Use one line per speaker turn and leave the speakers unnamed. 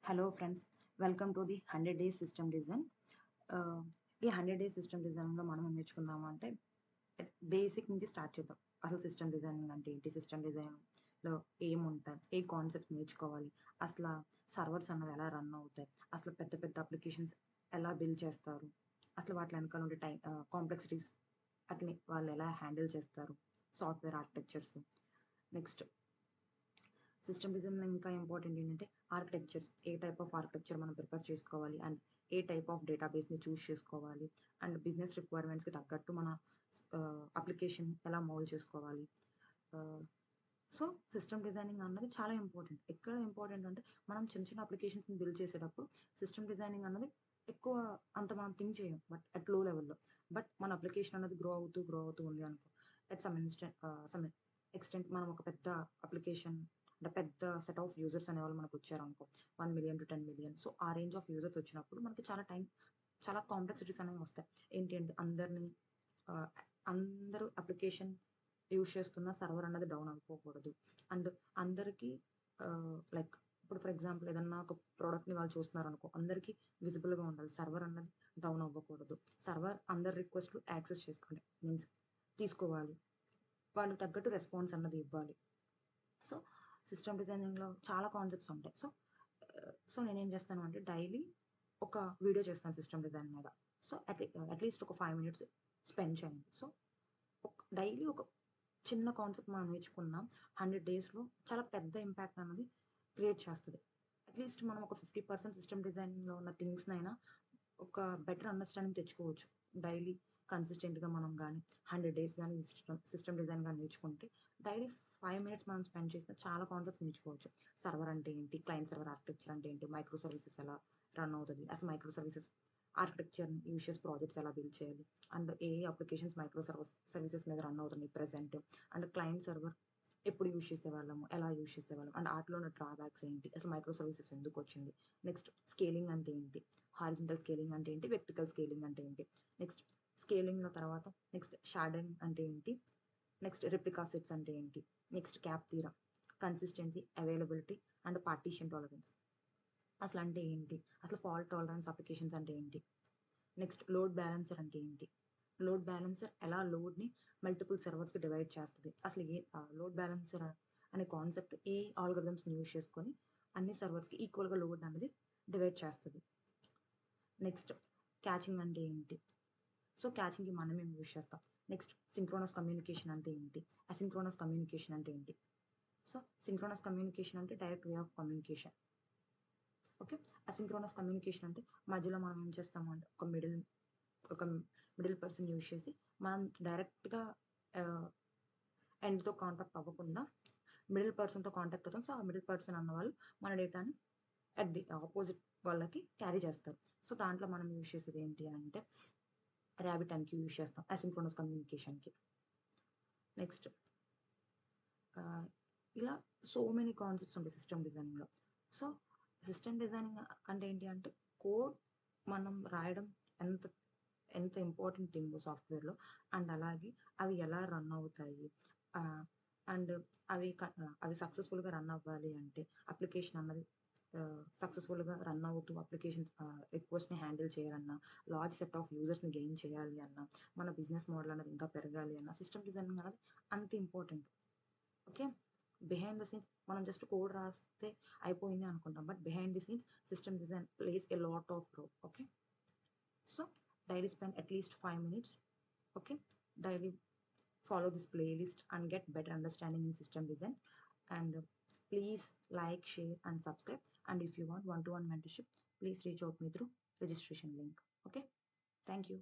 Hello friends, welcome to the 100 days system design. ఈ 100 days system డిజైన్లో మనం ఏం నేర్చుకుందాం అంటే బేసిక్ నుంచి స్టార్ట్ చేద్దాం. అసలు సిస్టమ్ డిజైనింగ్ అంటే ఏంటి, సిస్టమ్ డిజైన్లో ఏముంటాయి, ఏ కాన్సెప్ట్స్ నేర్చుకోవాలి, అసలు సర్వర్స్ అన్నవి ఎలా రన్ అవుతాయి, అసలు పెద్ద పెద్ద అప్లికేషన్స్ ఎలా బిల్డ్ చేస్తారు, అసలు వాటి వెనకాల ఉండే కాంప్లెక్సిటీస్ వాటిని వాళ్ళు ఎలా హ్యాండిల్ చేస్తారు, సాఫ్ట్వేర్ ఆర్కిటెక్చర్స్. నెక్స్ట్ సిస్టమ్ డిజైన్లో ఇంకా ఇంపార్టెంట్ ఏంటంటే architectures, A type of architecture మనం ప్రిపేర్ చేసుకోవాలి అండ్ ఏ టైప్ ఆఫ్ డేటాబేస్ని చూస్ చేసుకోవాలి అండ్ బిజినెస్ రిక్వైర్మెంట్స్కి తగ్గట్టు మన అప్లికేషన్ ఎలా మౌల్డ్ చేసుకోవాలి. సో సిస్టమ్ డిజైనింగ్ అన్నది చాలా ఇంపార్టెంట్. ఎక్కడ ఇంపార్టెంట్ అంటే మనం చిన్న చిన్న అప్లికేషన్స్ని బిల్డ్ చేసేటప్పుడు సిస్టమ్ డిజైనింగ్ అన్నది ఎక్కువ అంత మనం థింక్ చేయం, బట్ అట్ లో లెవెల్లో. బట్ మన అప్లికేషన్ అనేది గ్రో అవుతూ ఉంది అనుకో, అట్ సమ్ ఎక్స్టెంట్ మనం ఒక పెద్ద అప్లికేషన్ అంటే పెద్ద సెట్ ఆఫ్ యూజర్స్ అనేవాళ్ళు మనకు వచ్చారనుకో, 1 million to 10 million. సో ఆ రేంజ్ ఆఫ్ యూజర్స్ వచ్చినప్పుడు మనకి చాలా కాంప్లెక్సిటీస్ అనేవి వస్తాయి. ఏంటి అంటే అందరూ అప్లికేషన్ యూజ్ చేస్తున్న సర్వర్ అన్నది డౌన్ అయిపోకూడదు. అండ్ అందరికీ లైక్ ఇప్పుడు ఫర్ ఎగ్జాంపుల్ ఏదన్నా ఒక ప్రోడక్ట్ని వాళ్ళు చూస్తున్నారు అనుకో, అందరికీ విజిబుల్గా ఉండాలి. సర్వర్ అన్నది డౌన్ అవ్వకూడదు. సర్వర్ అందరి రిక్వెస్ట్లు యాక్సెస్ చేసుకోండి, మీన్స్ తీసుకోవాలి. వాళ్ళకి తగ్గట్టు రెస్పాన్స్ అన్నది ఇవ్వాలి. సో సిస్టమ్ డిజైనింగ్లో చాలా కాన్సెప్ట్స్ ఉంటాయి. సో నేనేం చేస్తాను అంటే డైలీ ఒక వీడియో చేస్తాను సిస్టమ్ డిజైన్ మీద. సో అట్లీస్ట్ ఒక 5 minutes స్పెండ్ చేయండి. సో డైలీ ఒక చిన్న కాన్సెప్ట్ మనం నేర్చుకున్నాం 100 డేస్లో చాలా పెద్ద ఇంపాక్ట్ అన్నది క్రియేట్ చేస్తుంది. అట్లీస్ట్ మనం ఒక 50% సిస్టమ్ డిజైనింగ్లో ఉన్న థింగ్స్నైనా ఒక బెటర్ అండర్స్టాండింగ్ తెచ్చుకోవచ్చు. డైలీ కన్సిస్టెంట్గా మనం కానీ 100 డేస్ కానీ సిస్టమ్ డిజైన్ కానీ నేర్చుకుంటే డైలీ 5 minutes మనం స్పెండ్ చేస్తే చాలా కాన్సెప్ట్స్ నేర్చుకోవచ్చు. సర్వర్ అంటే ఏంటి, క్లయింట్ సర్వర్ ఆర్కిటెక్చర్ అంటే ఏంటి, మైక్రో సర్వీసెస్ ఎలా రన్ అవుతుంది, అసలు మైక్రో సర్వీసెస్ ఆర్కిటెక్చర్ యూజ్ చేసి ప్రాజెక్ట్స్ ఎలా బిల్డ్ చేయాలి, and A applications micro services మీద రన్ అవుతున్నాయి ప్రెసెంట్, అండ్ క్లయింట్ సర్వర్ ఎప్పుడు యూజ్ చేసేవాళ్ళము, ఎలా యూజ్ చేసేవాళ్ళం, అండ్ వాటిలో ఉన్న డ్రాబ్యాక్స్ ఏంటి, అసలు మైక్రో సర్వీసెస్ ఎందుకు వచ్చింది. నెక్స్ట్ స్కేలింగ్ అంటే ఏంటి, హారిజంటల్ స్కేలింగ్ అంటే ఏంటి, వెర్టికల్ స్కేలింగ్ అంటే ఏంటి. నెక్స్ట్ స్కేలింగ్లో తర్వాత నెక్స్ట్ షాడోయింగ్ అంటే ఏంటి, నెక్స్ట్ రిప్లికా సెట్స్ అంటే ఏంటి, next cap theorem, consistency, availability and partition tolerance అసలు అంటే ఏంటి, అసలు ఫాల్ట్ టాలరెన్స్ అప్లికేషన్స్ అంటే ఏంటి. నెక్స్ట్ లోడ్ బ్యాలెన్సర్ అంటే ఏంటి, లోడ్ బ్యాలెన్సర్ ఎలా లోడ్ని మల్టిపుల్ సర్వర్స్కి డివైడ్ చేస్తుంది, అసలు లోడ్ బ్యాలెన్సర్ అనే కాన్సెప్ట్ ఏ ఆల్గరిథమ్స్ని యూజ్ చేసుకొని అన్ని సర్వర్స్కి ఈక్వల్గా లోడ్ అనేది డివైడ్ చేస్తుంది. నెక్స్ట్ క్యాచింగ్ అంటే ఏంటి, సో క్యాచింగ్కి మనం ఏం యూజ్ చేస్తాం. నెక్స్ట్ సింక్రోనస్ కమ్యూనికేషన్ అంటే ఏంటి, అసింక్రోనస్ కమ్యూనికేషన్ అంటే ఏంటి. సో సింక్రోనస్ కమ్యూనికేషన్ అంటే direct way of communication. Okay, asynchronous communication అంటే మధ్యలో మనం ఏం చేస్తాము అంటే ఒక మిడిల్ పర్సన్ యూజ్ చేసి మనం డైరెక్ట్గా ఎండ్తో కాంటాక్ట్ అవ్వకుండా మిడిల్ పర్సన్తో కాంటాక్ట్ అవుతాం. సో ఆ మిడిల్ పర్సన్ అన్న వాళ్ళు మన డేటాని అట్ ది ఆపోజిట్ వాళ్ళకి క్యారీ చేస్తారు. సో దాంట్లో మనం యూజ్ చేసేది ఏంటి అంటే RabbitMQ యూజ్ చేస్తాం అసింక్రోనస్ కమ్యూనికేషన్కి. నెక్స్ట్ ఇలా సో మెనీ కాన్సెప్ట్స్ ఉంటాయి సిస్టమ్ డిజైనింగ్లో. సో సిస్టమ్ డిజైనింగ్ అంటే ఏంటి అంటే కోడ్ మనం రాయడం ఎంత ఎంత ఇంపార్టెంట్ థింగ్ సాఫ్ట్వేర్లో, అండ్ అలాగే అవి ఎలా రన్ అవుతాయి, అండ్ అవి సక్సెస్ఫుల్గా రన్ అవ్వాలి అంటే అప్లికేషన్ అన్నది సక్సెస్ఫుల్గా రన్ అవుతూ అప్లికేషన్ రిక్వెస్ట్ని హ్యాండిల్ చేయాలన్నా, లార్జ్ సెట్ ఆఫ్ యూజర్స్ని గెయిన్ చేయాలి అన్నా, మన బిజినెస్ మోడల్ అనేది ఇంకా పెరగాలి అన్న సిస్టమ్ డిజైనింగ్ అనేది అంత important. Okay, behind the scenes మనం జస్ట్ కోడ్ రాస్తే అయిపోయింది అనుకుంటాం, but behind the scenes system design plays a lot of role. Okay, so daily spend at least 5 minutes. Okay, daily follow this playlist and get better understanding in system design. And please like, share and subscribe. And if you want one-to-one mentorship, please reach out me through registration link. Okay, thank you.